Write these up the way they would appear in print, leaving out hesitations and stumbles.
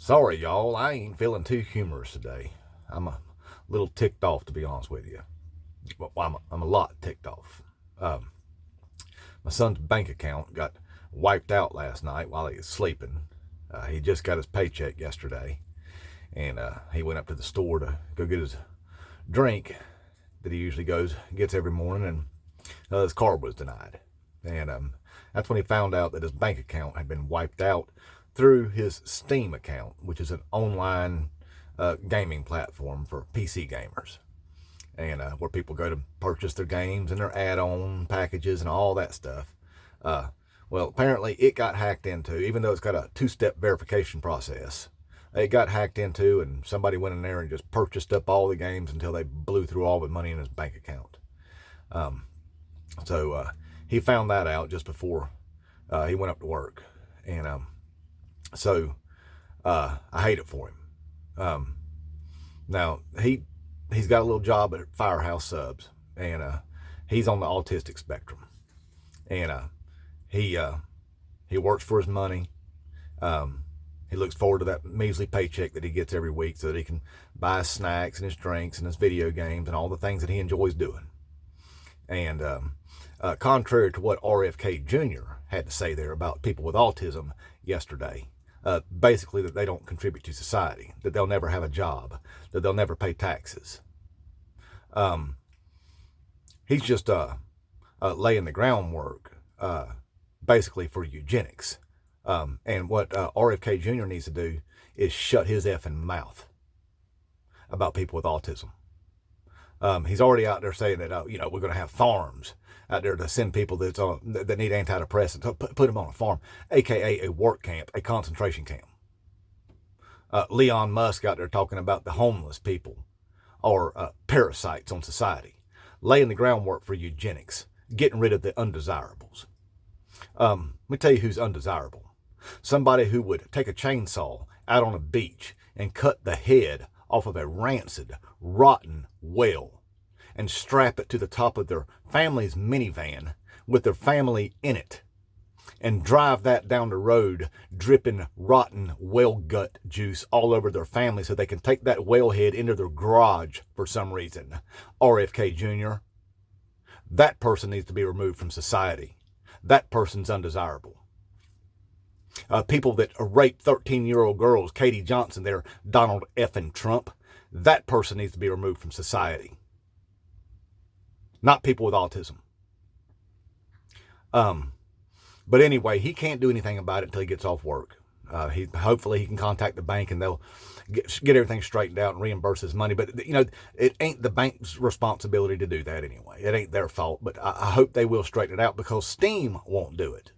Sorry, y'all, I ain't feeling too humorous today. I'm a little ticked off, to be honest with you. Well, I'm a lot ticked off. My son's bank account got wiped out last night while he was sleeping. He just got his paycheck yesterday, and he went up to the store to go get his drink that he usually gets every morning, and his card was denied. And that's when he found out that his bank account had been wiped out through his Steam account, which is an online gaming platform for PC gamers, and where people go to purchase their games and their add-on packages and all that stuff. Well, apparently it got hacked into, even though it's got a two-step verification process. It got hacked into, and somebody went in there and just purchased up all the games until they blew through all the money in his bank account. So he found that out just before he went up to work, and so I hate it for him. Now he's got a little job at Firehouse Subs, and he's on the autistic spectrum, and he works for his money. He looks forward to that measly paycheck that he gets every week so that he can buy his snacks and his drinks and his video games and all the things that he enjoys doing. And contrary to what RFK Jr. had to say there about people with autism yesterday, basically that they don't contribute to society, that they'll never have a job, that they'll never pay taxes. He's just laying the groundwork basically for eugenics. And what RFK Jr. needs to do is shut his effing mouth about people with autism. He's already out there saying that, we're going to have farms out there to send people that need antidepressants, so put them on a farm, aka a work camp, a concentration camp. Elon Musk out there talking about the homeless people or parasites on society, laying the groundwork for eugenics, getting rid of the undesirables. Let me tell you who's undesirable. Somebody who would take a chainsaw out on a beach and cut the head off of a rancid, rotten whale and strap it to the top of their family's minivan with their family in it and drive that down the road dripping rotten whale gut juice all over their family so they can take that whale head into their garage for some reason. RFK Jr., that person needs to be removed from society. That person's undesirable. People that rape 13-year-old girls, Katie Johnson there, Donald effing Trump, that person needs to be removed from society. Not people with autism. But anyway, he can't do anything about it until he gets off work. Hopefully he can contact the bank and they'll get everything straightened out and reimburse his money. But, it ain't the bank's responsibility to do that anyway. It ain't their fault. But I hope they will straighten it out because Steam won't do it.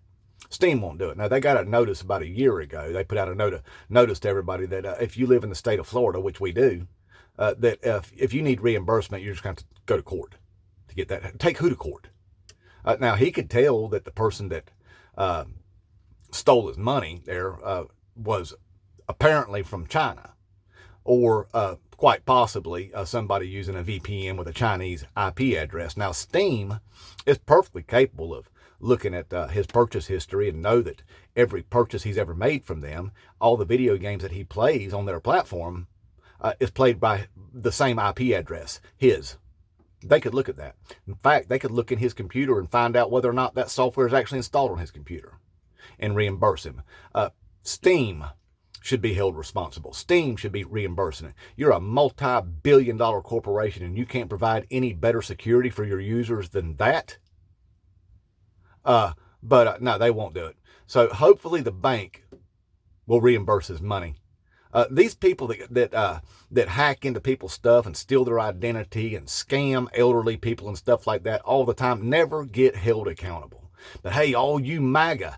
Steam won't do it. Now, they got a notice about a year ago. They put out a notice to everybody that if you live in the state of Florida, which we do, that if you need reimbursement, you're just going to go to court to get that. Take who to court? Now, he could tell that the person that stole his money there was apparently from China, or quite possibly somebody using a VPN with a Chinese IP address. Now, Steam is perfectly capable of looking at his purchase history and know that every purchase he's ever made from them, all the video games that he plays on their platform is played by the same IP address, his. They could look at that. In fact, they could look in his computer and find out whether or not that software is actually installed on his computer and reimburse him. Steam should be held responsible. Steam should be reimbursing it. You're a multi-billion-dollar corporation and you can't provide any better security for your users than that. But no, they won't do it. So hopefully the bank will reimburse his money. These people that hack into people's stuff and steal their identity and scam elderly people and stuff like that all the time never get held accountable. But hey, all you MAGA,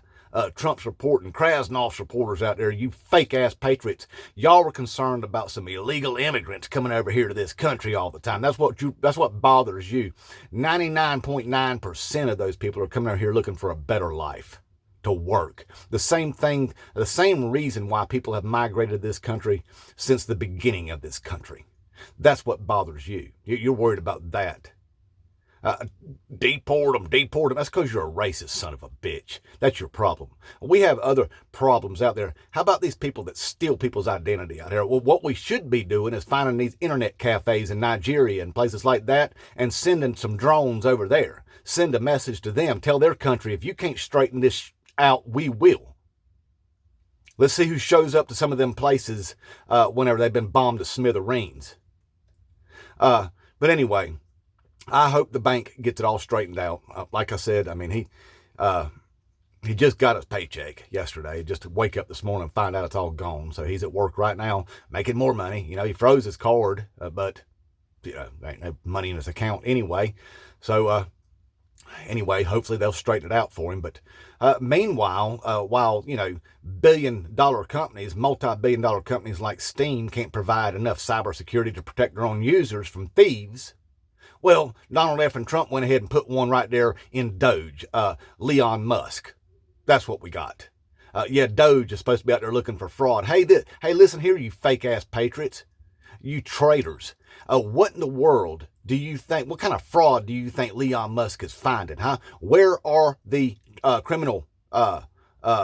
Trump supporting, Krasnoff supporters out there, you fake ass patriots, y'all were concerned about some illegal immigrants coming over here to this country all the time. That's what bothers you. 99.9% of those people are coming out here looking for a better life, to work. The same reason why people have migrated to this country since the beginning of this country. That's what bothers you. You're worried about that. Deport them, deport them. That's because you're a racist son of a bitch. That's your problem. We have other problems out there. How about these people that steal people's identity out here? Well, what we should be doing is finding these internet cafes in Nigeria and places like that and sending some drones over there. Send a message to them. Tell their country, if you can't straighten this out, we will. Let's see who shows up to some of them places whenever they've been bombed to smithereens. But anyway, I hope the bank gets it all straightened out. Like I said, I mean, he just got his paycheck yesterday, just to wake up this morning and find out it's all gone. So he's at work right now making more money. You know, he froze his card, but there ain't no money in his account anyway. So anyway, hopefully they'll straighten it out for him. But meanwhile, while, you know, billion-dollar companies, multi-billion-dollar companies like Steam can't provide enough cybersecurity to protect their own users from thieves, well, Donald F. Trump went ahead and put one right there in DOGE, Elon Musk. That's what we got. Yeah, DOGE is supposed to be out there looking for fraud. Hey, listen here, you fake-ass patriots, you traitors. What in the world do you think, what kind of fraud do you think Elon Musk is finding, huh? Where are the criminal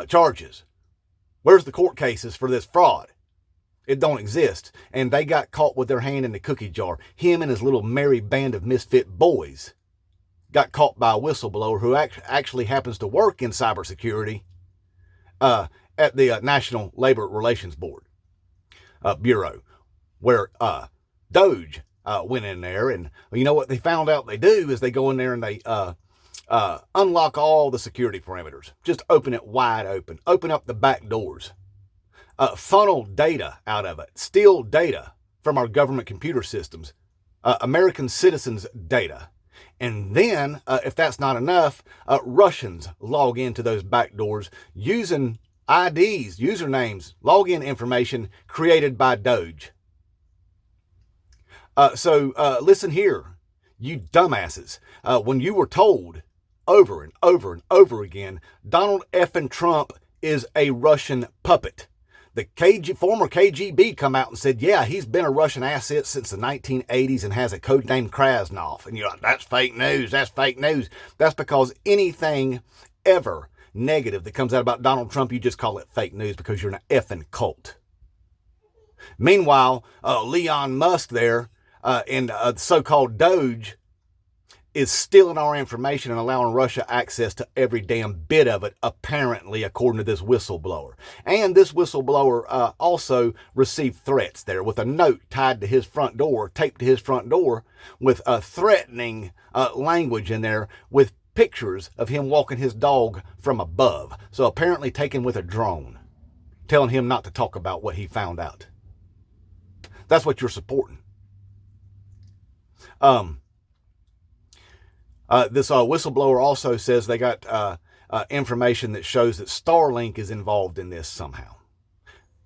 charges? Where's the court cases for this fraud? It don't exist. And they got caught with their hand in the cookie jar. Him and his little merry band of misfit boys got caught by a whistleblower who actually happens to work in cybersecurity at the National Labor Relations Board Bureau, where DOGE went in there. And you know what they found out they do is they go in there and they unlock all the security parameters. Just open it wide open. Open up the back doors. Funnel data out of it, steal data from our government computer systems, American citizens' data. And then, if that's not enough, Russians log into those back doors using IDs, usernames, login information created by DOGE. So listen here, you dumbasses. When you were told over and over and over again, Donald F. Trump is a Russian puppet. The former KGB come out and said, yeah, he's been a Russian asset since the 1980s and has a code named Krasnov. And you're like, that's fake news. That's fake news. That's because anything ever negative that comes out about Donald Trump, you just call it fake news because you're an effing cult. Meanwhile, Elon Musk there and the so-called DOGE is stealing our information and allowing Russia access to every damn bit of it, apparently, according to this whistleblower. And this whistleblower also received threats there with a note tied to his front door, taped to his front door, with a threatening language in there with pictures of him walking his dog from above. So apparently taken with a drone, telling him not to talk about what he found out. That's what you're supporting. This whistleblower also says they got information that shows that Starlink is involved in this somehow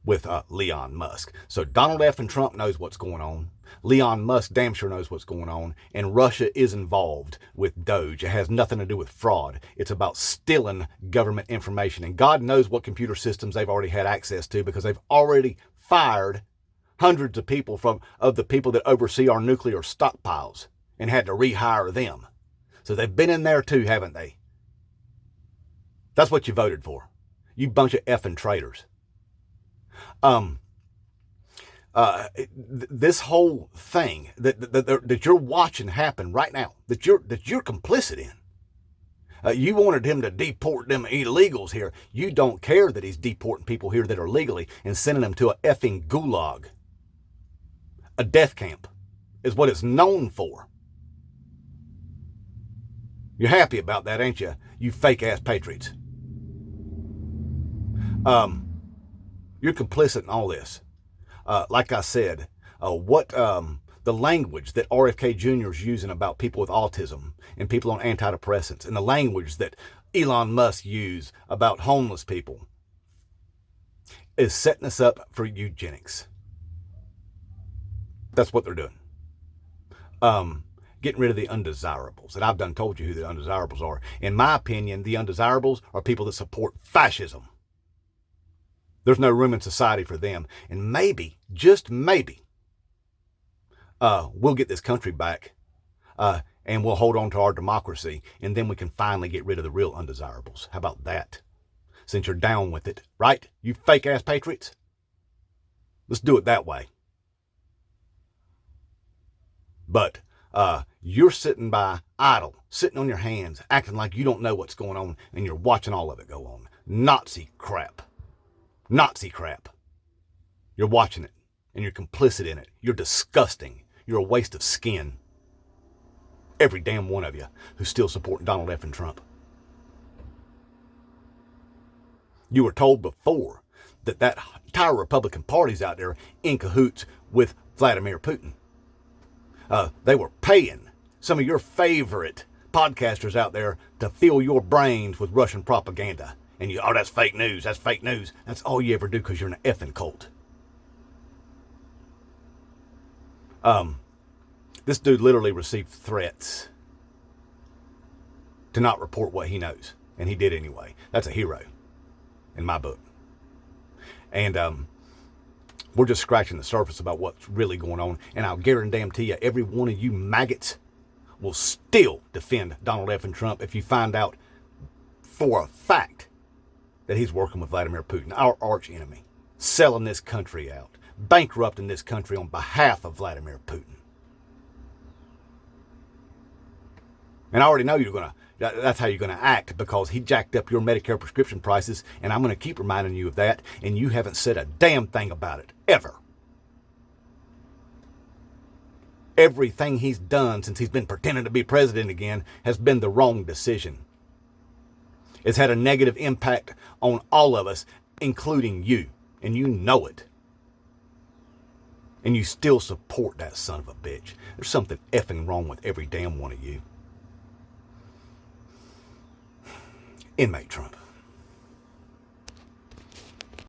with Elon Musk. So Donald F. Trump knows what's going on. Elon Musk damn sure knows what's going on. And Russia is involved with DOGE. It has nothing to do with fraud. It's about stealing government information. And God knows what computer systems they've already had access to because they've already fired hundreds of people of the people that oversee our nuclear stockpiles and had to rehire them. So they've been in there too, haven't they? That's what you voted for. You bunch of effing traitors. This whole thing that you're watching happen right now, that you're complicit in. You wanted him to deport them illegals here. You don't care that he's deporting people here that are legally and sending them to a effing gulag. A death camp is what it's known for. You're happy about that, ain't you? You fake-ass patriots. You're complicit in all this. Like I said, the language that RFK Jr. is using about people with autism and people on antidepressants and the language that Elon Musk used about homeless people is setting us up for eugenics. That's what they're doing. Getting rid of the undesirables. And I've done told you who the undesirables are. In my opinion, the undesirables are people that support fascism. There's no room in society for them. And maybe, just maybe, we'll get this country back and we'll hold on to our democracy, and then we can finally get rid of the real undesirables. How about that? Since you're down with it, right? You fake-ass patriots? Let's do it that way. But you're sitting by idle, sitting on your hands, acting like you don't know what's going on, and you're watching all of it go on. Nazi crap. Nazi crap. You're watching it, and you're complicit in it. You're disgusting. You're a waste of skin. Every damn one of you who's still supporting Donald effing Trump. You were told before that entire Republican Party's out there in cahoots with Vladimir Putin. They were paying some of your favorite podcasters out there to fill your brains with Russian propaganda. And you, that's fake news, that's fake news. That's all you ever do because you're an effing cult. This dude literally received threats to not report what he knows. And he did anyway. That's a hero in my book. And we're just scratching the surface about what's really going on. And I'll guarantee you, every one of you maggots will still defend Donald F. and Trump if you find out for a fact that he's working with Vladimir Putin, our arch enemy, selling this country out, bankrupting this country on behalf of Vladimir Putin. And I already know that's how you're going to act, because he jacked up your Medicare prescription prices, and I'm going to keep reminding you of that, and you haven't said a damn thing about it, ever. Everything he's done since he's been pretending to be president again has been the wrong decision. It's had a negative impact on all of us, including you, and you know it. And you still support that son of a bitch. There's something effing wrong with every damn one of you. Inmate Trump.